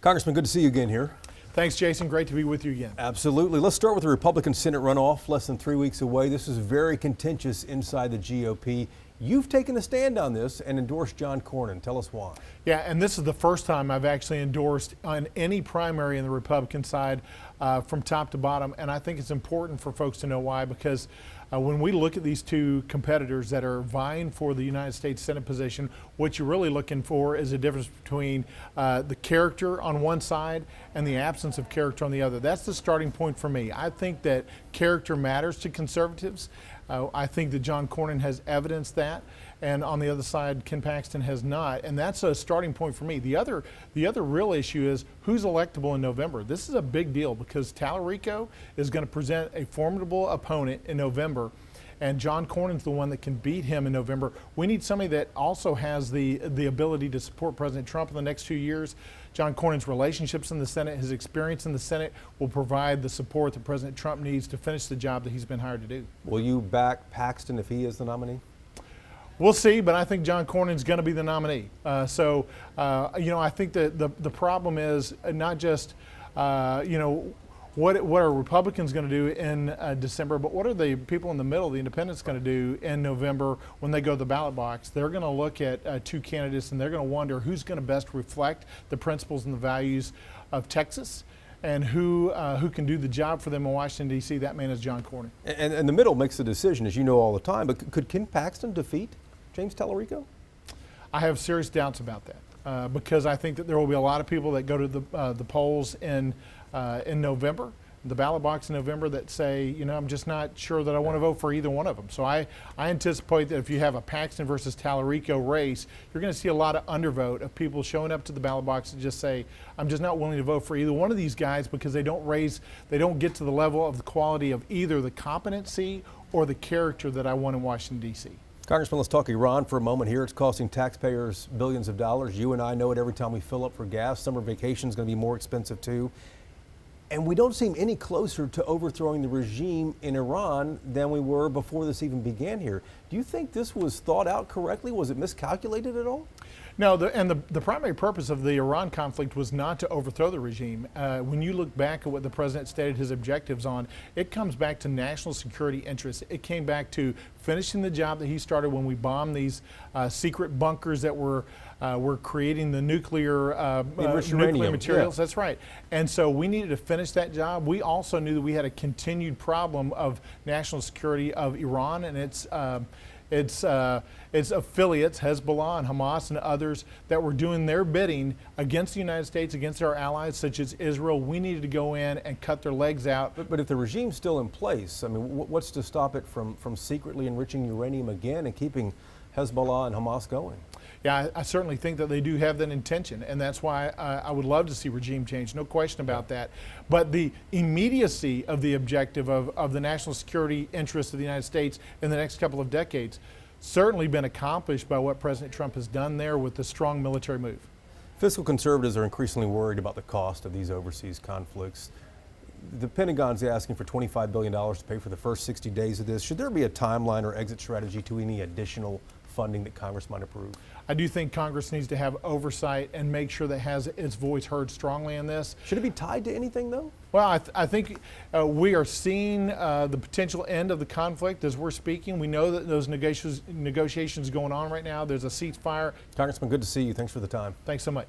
Congressman, good to see you again here. Thanks, Jason. Great to be with you again. Absolutely. Let's start with the Republican Senate runoff, less than 3 weeks away. This is very contentious inside the GOP. You've taken a stand on this and endorsed John Cornyn. Tell us why. Yeah, and this is the first time I've actually endorsed on any primary in the Republican side from top to bottom. And I think it's important for folks to know why, because when we look at these two competitors that are vying for the United States Senate position, what you're really looking for is a difference between the character on one side and the absence of character on the other. That's the starting point for me. I think that character matters to conservatives. I think that John Cornyn has evidenced that, and on the other side, Ken Paxton has not, and that's a starting point for me. The other real issue is who's electable in November. This is a big deal because Tallarico is going to present a formidable opponent in November, and John Cornyn's the one that can beat him in November. We need somebody that also has the ability to support President Trump in the next 2 years. John Cornyn's relationships in the Senate, his experience in the Senate will provide the support that President Trump needs to finish the job that he's been hired to do. Will you back Paxton if he is the nominee? We'll see, but I think John Cornyn's going to be the nominee. I think that the problem is not just, what are Republicans going to do in December, but what are the people in the middle, the independents, going to do in November when they go to the ballot box? They're going to look at two candidates and they're going to wonder who's going to best reflect the principles and the values of Texas, and who can do the job for them in Washington, D.C. That man is John Cornyn. And the middle makes the decision, as you know all the time, but could Ken Paxton defeat James Tallarico? I have serious doubts about that because I think that there will be a lot of people that go to the polls in November, the ballot box in November, that say, I'm just not sure that I want to vote for either one of them. So I anticipate that if you have a Paxton versus Tallarico race, you're going to see a lot of undervote of people showing up to the ballot box and just say, I'm just not willing to vote for either one of these guys because they don't get to the level of the quality of either the competency or the character that I want in Washington, D.C. Congressman, let's talk Iran for a moment here. It's costing taxpayers billions of dollars. You and I know it every time we fill up for gas. Summer vacation is going to be more expensive too. And we don't seem any closer to overthrowing the regime in Iran than we were before this even began here. Do you think this was thought out correctly? Was it miscalculated at all? No, the primary purpose of the Iran conflict was not to overthrow the regime. When you look back at what the president stated his objectives on, it comes back to national security interests. It came back to finishing the job that he started when we bombed these secret bunkers that were creating the nuclear materials. Yeah. That's right. And so we needed to finish that job. We also knew that we had a continued problem of national security of Iran and its affiliates, Hezbollah and Hamas and others, that were doing their bidding against the United States, against our allies such as Israel. We needed to go in and cut their legs out. But if the regime's still in place, I mean, what's to stop it from secretly enriching uranium again and keeping Hezbollah and Hamas going? Yeah, I certainly think that they do have that intention, and that's why I would love to see regime change, no question about that. But the immediacy of the objective of the national security interests of the United States in the next couple of decades certainly been accomplished by what President Trump has done there with the strong military move. Fiscal conservatives are increasingly worried about the cost of these overseas conflicts. The Pentagon's asking for $25 billion to pay for the first 60 days of this. Should there be a timeline or exit strategy to any additional funding that Congress might approve? I do think Congress needs to have oversight and make sure that it has its voice heard strongly in this. Should it be tied to anything, though? Well, I think we are seeing the potential end of the conflict as we're speaking. We know that those negotiations going on right now. There's a ceasefire. Congressman, good to see you. Thanks for the time. Thanks so much.